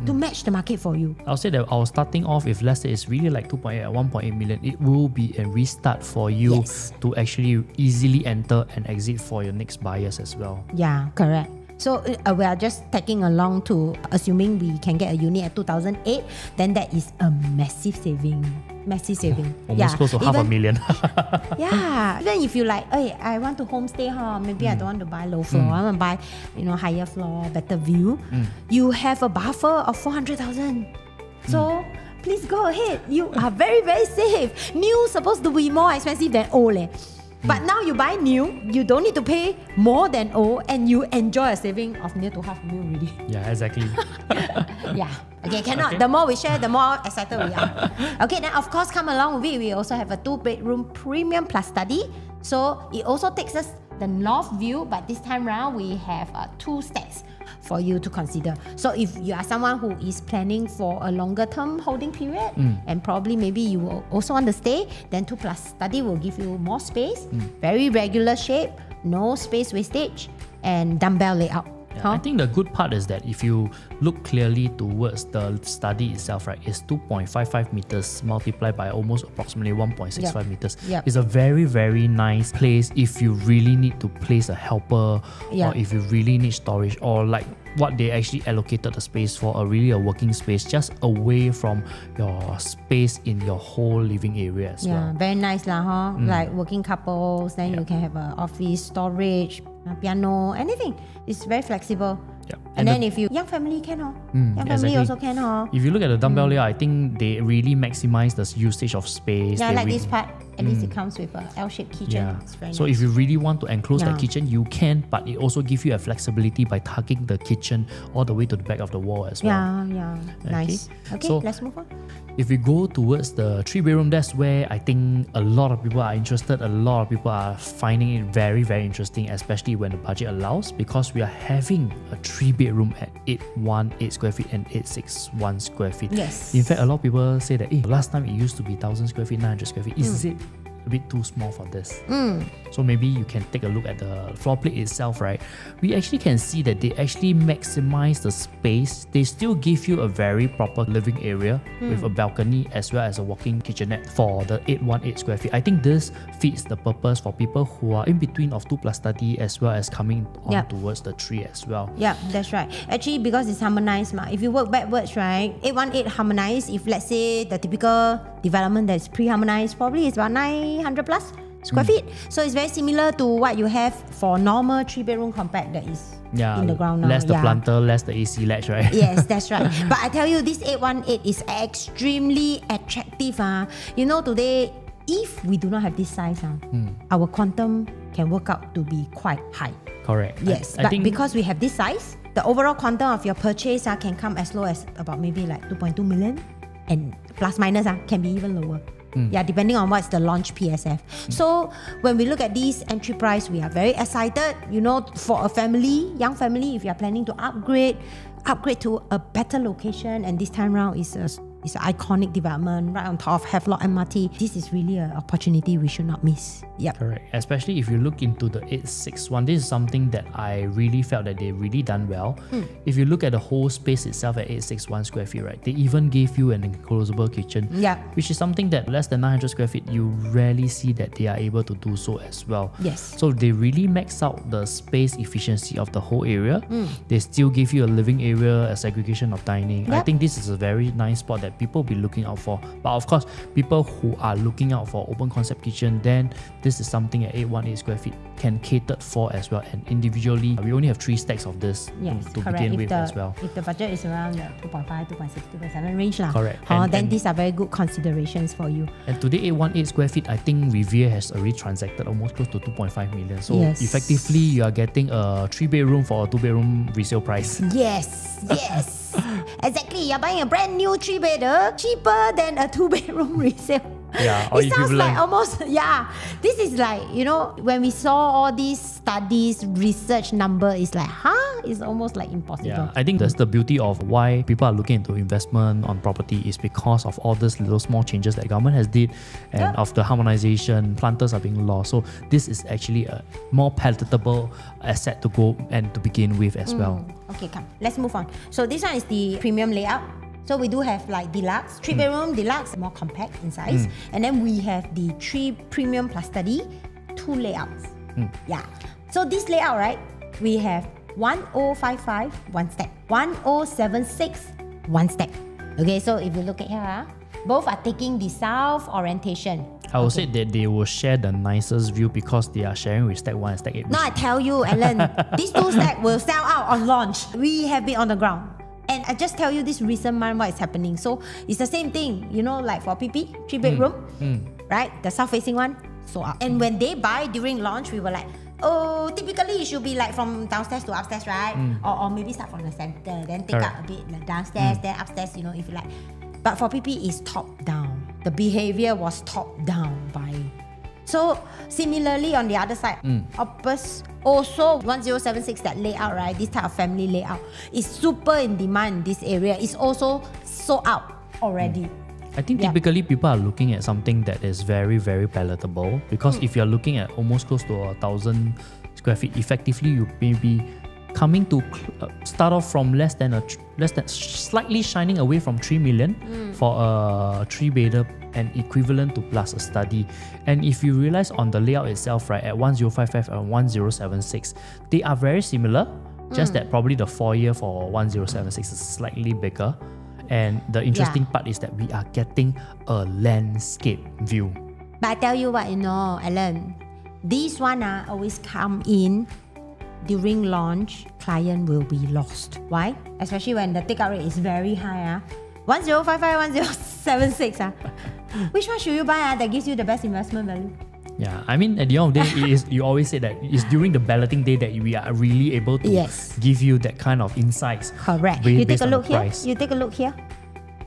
to match the market for you. I'll say that our starting off, if let's say it's really like 2.8 at 1.8 million, it will be a restart for you to actually easily enter and exit for your next buyers as well. Yeah, correct. So we are just tagging along to assuming we can get a unit at 2008, then that is a massive saving. Massive saving. Almost close to $500,000. Yeah. Then if you like, hey, I want to homestay, maybe I don't want to buy low floor, I want to buy, higher floor, better view. You have a buffer of 400,000. So please go ahead. You are very, very safe. New supposed to be more expensive than old. But now you buy new, you don't need to pay more than old, and you enjoy a saving of near to $500,000 already. Yeah, exactly. Yeah. Okay, cannot. Okay. The more we share, the more excited we are. Okay, then of course come along with it, we also have a 2-bedroom premium plus study. So it also takes us the north view, but this time round we have 2 stacks for you to consider. So if you are someone who is planning for a longer term holding period, and probably maybe you will also want to stay, then 2 plus study will give you more space, very regular shape, no space wastage, and dumbbell layout. I think the good part is that if you look clearly towards the study itself, right, it's 2.55 meters multiplied by almost approximately 1.65 meters. It's a very, very nice place if you really need to place a helper, or if you really need storage, or like what they actually allocated the space for, a working space just away from your space in your whole living area as well. Very nice lah, like working couples, then you can have an office, storage, piano, anything. It's very flexible. And then if you young family can young family also can If you look at the dumbbell layout, I think they really maximize the usage of space. Yeah, like this part. At least it comes with a L-shaped kitchen. It's very so nice. if you really want to enclose that kitchen, you can, but it also gives you a flexibility by tucking the kitchen all the way to the back of the wall as well. Nice. Okay, so let's move on. If we go towards the 3-bedroom, that's where I think a lot of people are interested. A lot of people are finding it very, very interesting, especially when the budget allows, because we are having a 3-bedroom at 818 square feet and 861 square feet. Yes. In fact, a lot of people say that last time it used to be 1,000 square feet, 900 square feet. Is it a bit too small for this? So maybe you can take a look at the floor plate itself, right? We actually can see that they actually maximize the space. They still give you a very proper living area with a balcony as well as a walk-in kitchenette for the 818 square feet. I think this fits the purpose for people who are in between of 2 plus study as well as coming on towards the 3 as well. Yeah, that's right. Actually, because it's harmonized, if you work backwards, right, 818 harmonized, if let's say the typical development that's pre-harmonized, probably is about 900 plus square feet. So it's very similar to what you have for normal 3-bedroom compact that is in the ground now. Less the planter, less the AC latch, right? Yes, that's right. But I tell you, this 818 is extremely attractive. Today, if we do not have this size, our quantum can work out to be quite high. Correct. Yes, but because we have this size, the overall quantum of your purchase can come as low as about maybe like 2.2 million, and plus minus can be even lower. Depending on what's the launch PSF. So when we look at this entry price, we are very excited. For a family, young family, if you are planning to upgrade to a better location, and this time round is It's an iconic development right on top of Havelock MRT. This is really an opportunity we should not miss. Yep. Correct. Especially if you look into the 861, this is something that I really felt that they really done well. If you look at the whole space itself at 861 square feet, right, they even gave you an enclosable kitchen, which is something that less than 900 square feet, you rarely see that they are able to do so as well. Yes. So they really max out the space efficiency of the whole area. They still give you a living area, a segregation of dining. I think this is a very nice spot that people be looking out for. But of course, people who are looking out for open concept kitchen, then this is something at 818 square feet can cater for as well. And individually, we only have 3 stacks of this to begin with as well. If the budget is around the 2.5, 2.6, 2.7 range, correct. Then these are very good considerations for you. And today, 818 square feet, I think Riviera has already transacted almost close to 2.5 million. So effectively, you are getting a 3-bedroom for a 2-bedroom resale price. Yes. Exactly, you're buying a brand new 3-bedder cheaper than a 2-bedroom resale. Yeah, or it sounds equivalent. like almost, this is like, when we saw all these studies, research number, it's like, it's almost like impossible. Yeah, I think that's the beauty of why people are looking into investment on property is because of all these little small changes that government has did, and of the harmonization, planters are being lost. So this is actually a more palatable asset to go and to begin with as well. Okay, come. Let's move on. So this one is the premium layout. So we do have like deluxe, 3-bedroom, deluxe, more compact in size. And then we have the 3 premium plus study, 2 layouts. Yeah. So this layout, right, we have 1055, 1 step. 1076, 1 step. Okay, so if you look at here, both are taking the south orientation. I would say that they will share the nicest view because they are sharing with stack 1 and stack 8. No, I tell you, Alan, these 2 stacks will sell out on launch. We have been on the ground. And I just tell you this recent month what is happening. So it's the same thing, like for PP, 3-bedroom, right? The south-facing one, sold out. And when they buy during launch, we were like, typically it should be like from downstairs to upstairs, right? Or maybe start from the center, then take out a bit like downstairs, then upstairs, if you like. But for PP, it's top-down. The behavior was top-down buying. So similarly on the other side, also 1076, that layout, right? This type of family layout is super in demand in this area. It's also sold out already. I think typically people are looking at something that is very, very palatable because if you're looking at almost close to 1,000 square feet, effectively you may be coming to start off from less than slightly shining away from 3 million for a 3-bedder and equivalent to plus a study. And if you realize on the layout itself, right, at 1055 and 1076, they are very similar, just that probably the foyer for 1076 is slightly bigger. And the interesting part is that we are getting a landscape view. But I tell you what, Alan, this one always come in during launch, client will be lost. Why? Especially when the take-out rate is very high. 1055, 1076. Which one should you buy that gives you the best investment value? Yeah, I mean, at the end of the day, you always say that it's during the balloting day that we are really able to give you that kind of insights. Correct. You take a look here. You take a look here.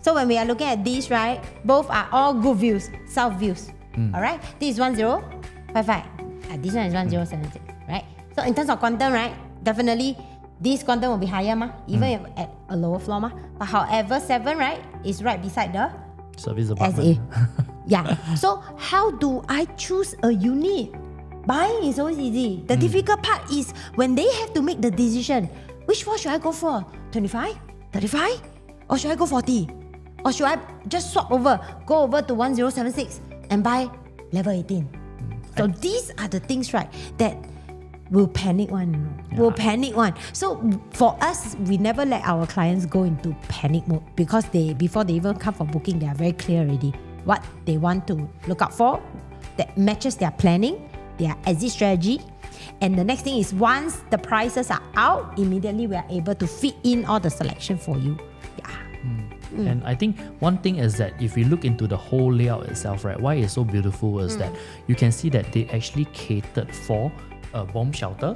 So when we are looking at these, right, both are all good views, south views. Alright? This is 1055. This one is 1076. Right? So in terms of quantum, right, definitely this quantum will be higher, even if at a lower floor. But however, 7, right, is right beside the service apartment. Yeah. So how do I choose a unit? Buying is always easy. The difficult part is when they have to make the decision. Which floor should I go for? 25? 35? Or should I go 40? Or should I just swap over, go over to 1076 and buy level 18? So these are the things, right, that will panic one. Will panic one. So for us, we never let our clients go into panic mode because before they even come for booking, they are very clear already what they want to look out for that matches their planning, their exit strategy. And the next thing is once the prices are out, immediately we are able to fit in all the selection for you. And I think one thing is that if we look into the whole layout itself, right, why it's so beautiful is that you can see that they actually catered for a bomb shelter.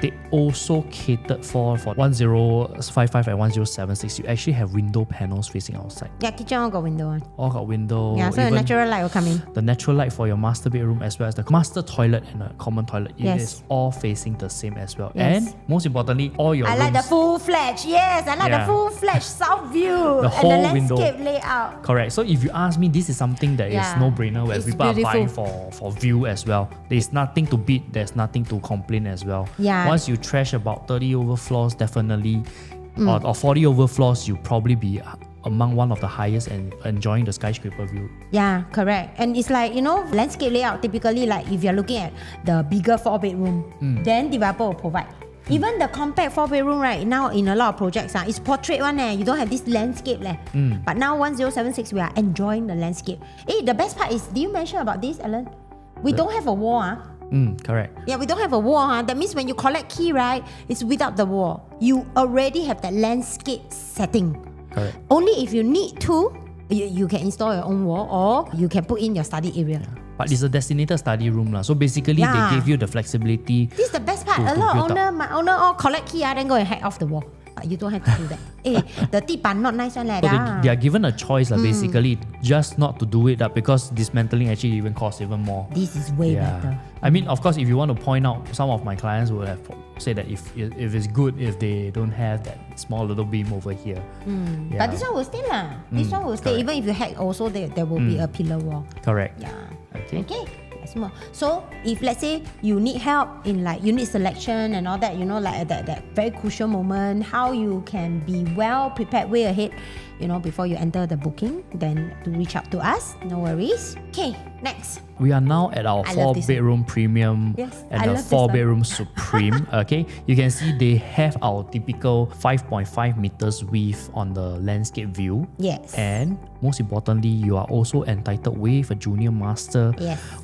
They also catered for 1055 and 1076. You actually have window panels facing outside. Yeah, kitchen all got window one. All got window. Yeah, so the natural light will come in. The natural light for your master bedroom as well as the master toilet and a common toilet. It is all facing the same as well. And most importantly, all your rooms. I like the full-fledged. Yes, I like the full-fledged south view. The whole and the window. landscape layout. Correct. So if you ask me, this is something that is no-brainer where people are buying for view as well. There's nothing to beat. There's nothing to complain as well. Once you trash about 30 overfloors, definitely, or 40 overfloors, you'll probably be among one of the highest and enjoying the skyscraper view. Yeah, correct. And it's like, landscape layout, typically like if you're looking at the bigger 4-bedroom, then developer will provide. Even the compact 4-bedroom right now in a lot of projects, it's portrait one. You don't have this landscape. But now 1076, we are enjoying the landscape. The best part is, did you mention about this, Alan? We don't have a wall. Correct. Yeah, we don't have a wall. That means when you collect key, right, it's without the wall. You already have that landscape setting. Correct. Only if you need to, you can install your own wall or you can put in your study area. But it's a designated study room. So basically, they give you the flexibility. This is the best part. A lot of my owner all collect key, then go and hack off the wall. but you don't have to do that. The 地板 not nice one leh. So they are given a choice basically, just not to do it because dismantling actually even costs even more. This is way better. I mean, of course, if you want to point out, some of my clients would have said that if it's good if they don't have that small little beam over here. But this one will stay lah. This one will stay. Correct. Even if you hack also, there will be a pillar wall. Correct. Yeah. Okay. That's more. So if let's say you need help in like unit selection and all that, you know, like at that very crucial moment, how you can be well prepared way ahead, you know, before you enter the booking, then to reach out to us. No worries. Okay, next. We are now at our 4-bedroom premium and the 4-bedroom supreme. Okay, you can see they have our typical 5.5 meters width on the landscape view. Yes. And most importantly, you are also entitled with a junior master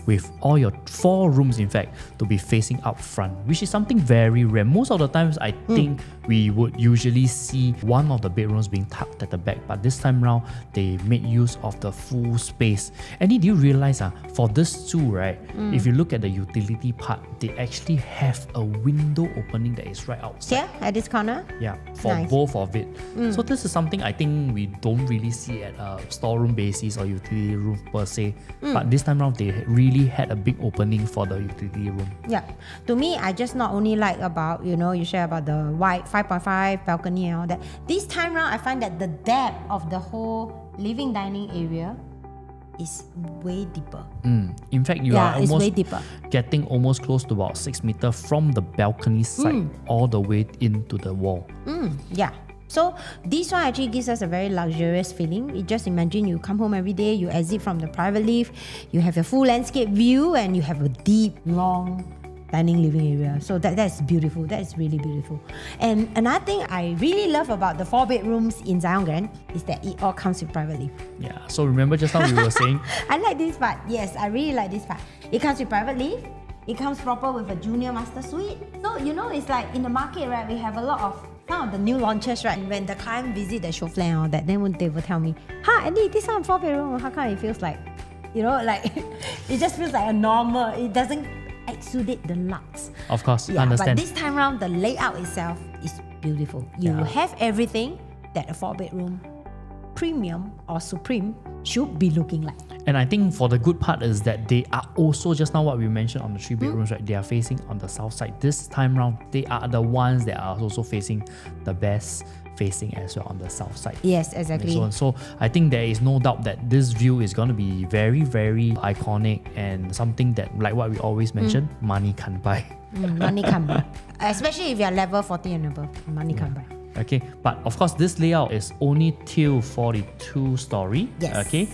with all your 4 rooms, in fact, to be facing up front, which is something very rare. Most of the times, I think we would usually see one of the bedrooms being tucked at the back, but this time round, they made use of the full space. And did you realize for this two, right, if you look at the utility part, they actually have a window opening that is right outside. Here at this corner? Yeah, for both of it. So this is something I think we don't really see at a storeroom basis or utility room per se. But this time around, they really had a big opening for the utility room. Yeah. To me, I just not only like about, you know, you share about the wide 5.5 balcony and all that. This time around, I find that the depth of the whole living dining area is way deeper. In fact, you are almost way deeper. getting almost close to about 6 meters from the balcony side all the way into the wall. Yeah. So this one actually gives us a very luxurious feeling. You just imagine you come home every day, you exit from the private lift, you have a full landscape view, and you have a deep, long dining living area. So that's beautiful. That is really beautiful. And another thing I really love about the 4 bedrooms in Zyon Grand is that it all comes with private lift. Yeah. So remember just now we were saying. I like this part. Yes, I really like this part. It comes with private lift. It comes proper with a junior master suite. So you know, it's like in the market, right? We have a lot of some of the new launches, right? When the client visit the show flat and all that, then they will tell me, Annie, this one 4 bedroom, how come it feels like, you know, like it just feels like a normal. It doesn't exuded the lux. Of course, yeah, understand. But this time around, the layout itself is beautiful. You have everything that a 4-bedroom premium or supreme should be looking like. And I think for the good part is that they are also, just now what we mentioned on the 3 bedrooms, right? They are facing on the south side. This time round, they are the ones that are also facing the best facing as well on the south side. Yes, exactly. So I think there is no doubt that this view is going to be very, very iconic and something that, like what we always mention, money can't buy. Money can't buy. Especially if you're level 40 and above, money can't buy. Okay, but of course this layout is only till 42 story. Yes. Okay.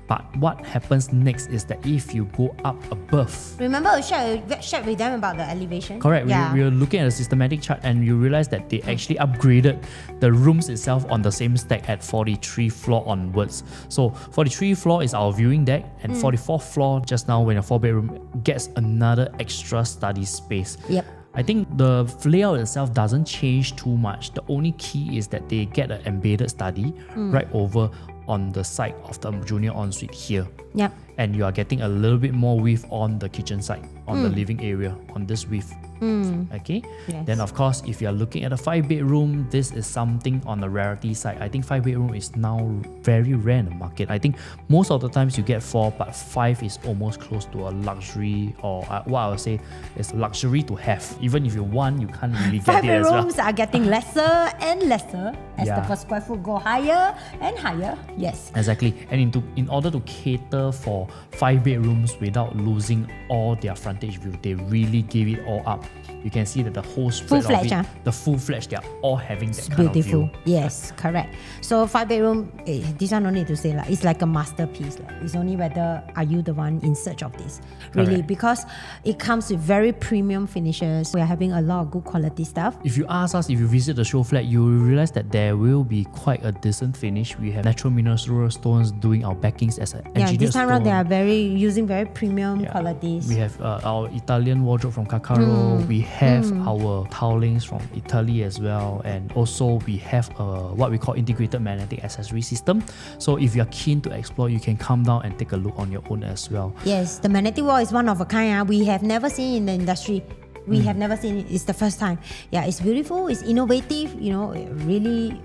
But what happens next is that if you go up above. Remember we shared with them about the elevation? Correct. We were looking at a systematic chart and you realize that they actually upgraded the rooms itself on the same stack at 43 floor onwards. So 43 floor is our viewing deck and 44th floor just now when a 4-bedroom gets another extra study space. Yep. I think the layout itself doesn't change too much. The only key is that they get an embedded study right over on the side of the junior ensuite here. Yep. And you are getting a little bit more width on the kitchen side, on the living area, on this width. Okay. Yes. Then of course, if you are looking at a 5-bedroom, this is something on the rarity side. I think 5-bedroom is now very rare in the market. I think most of the times you get 4, but 5 is almost close to a luxury, or what I would say is a luxury to have. Even if you want, you can't really get it as well. 5-bedrooms are getting lesser and lesser as the per square foot go higher and higher. Yes. Exactly. And in order to cater for 5-bedrooms without losing all their frontage view, they really give it all up. You can see that the whole spread of it, the full-fledged, they are all having that kind of view. Yes, correct. So 5-bedroom, this one no need to say, it's like a masterpiece. It's only whether are you the one in search of this. Really, Correct. because it comes with very premium finishes. We are having a lot of good quality stuff. If you ask us, if you visit the show flat, you will realize that there will be quite a decent finish. We have natural mineral stones doing our backings as an engineered this time around stone. they are using very premium qualities. We have our Italian wardrobe from Caccaro. We have our tilings from Italy as well, and also we have what we call integrated magnetic accessory system. So if you're keen to explore, you can come down and take a look on your own as well. Yes, the magnetic wall is one of a kind. We have never seen in the industry. We have never seen it. It's the first time. Yeah, it's beautiful. It's innovative. You know, it really,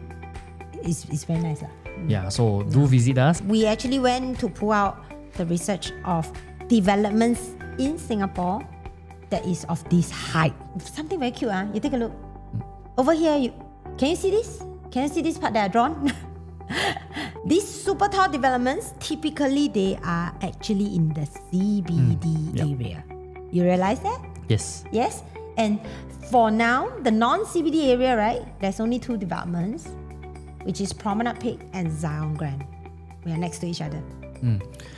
it's very nice. Yeah, so do visit us. We actually went to pull out the research of developments in Singapore that is of this height. Something very cute. You take a look. Over here, can you see this? Can you see this part that I drawn? These super tall developments, typically they are actually in the CBD area. You realize that? Yes. Yes. And for now, the non-CBD area, right? There's only 2 developments, which is Promenade Peak and Zyon Grand. We are next to each other.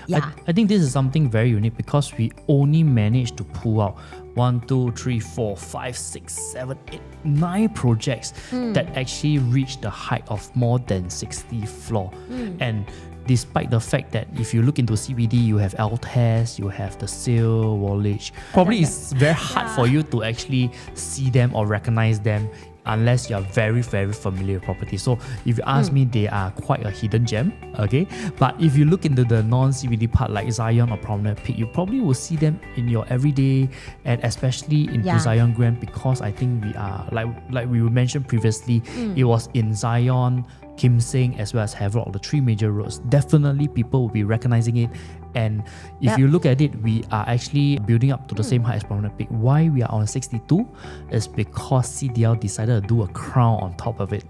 Yeah. I think this is something very unique because we only managed to pull out 1, 2, 3, 4, 5, 6, 7, 8, 9 projects that actually reach the height of more than 60 floor. And despite the fact that if you look into CBD, you have Altes, you have the Sale, Woolwich. Probably it's very hard for you to actually see them or recognize them unless you are very, very familiar with property. So if you ask me, they are quite a hidden gem, okay? But if you look into the non-CBD part like Zyon or Promenade Peak, you probably will see them in your everyday, and especially into Zyon Grand, because I think we are, like we mentioned previously, it was in Zyon, Kim Seng, as well as Havelock, the 3 major roads. Definitely people will be recognizing it. And if you look at it, we are actually building up to the same height as Promenade Peak. Why we are on 62 is because CDL decided to do a crown on top of it.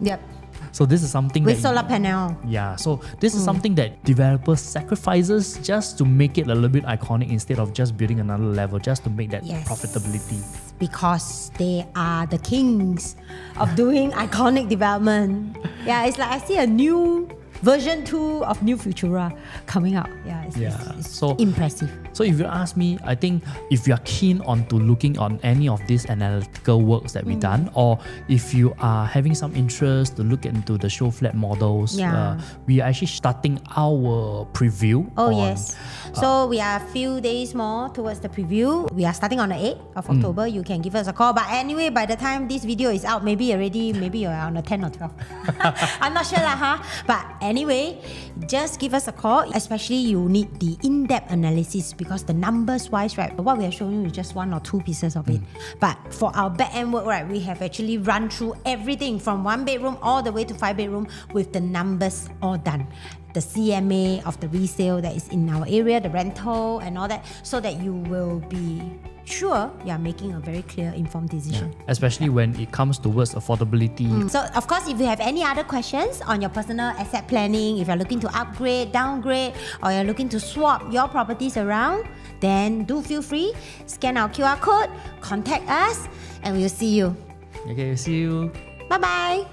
Yep. So this is something with solar panel. Yeah, so this is something that developers sacrifices just to make it a little bit iconic instead of just building another level, just to make that profitability. Because they are the kings of doing iconic development. Yeah, it's like I see a new version 2 of New Futura coming out. Yeah, it's so impressive. So if you ask me, I think if you are keen on to looking on any of these analytical works that we done, or if you are having some interest to look into the show flat models, we are actually starting our preview. So we are a few days more towards the preview. We are starting on the 8th of October. You can give us a call. But anyway, by the time this video is out, maybe you're on the 10th or 12th. I'm not sure But anyway, just give us a call. Especially you need the in-depth analysis, because the numbers wise, right, what we are showing you is just 1 or 2 pieces of it. But for our back-end work, right, we have actually run through everything from 1 bedroom all the way to 5 bedroom with the numbers all done. The CMA of the resale that is in our area, the rental and all that, so that you will be sure you are making a very clear, informed decision. Especially when it comes towards affordability. So, of course, if you have any other questions on your personal asset planning, if you're looking to upgrade, downgrade, or you're looking to swap your properties around, then do feel free, scan our QR code, contact us, and we'll see you. Okay, see you. Bye-bye.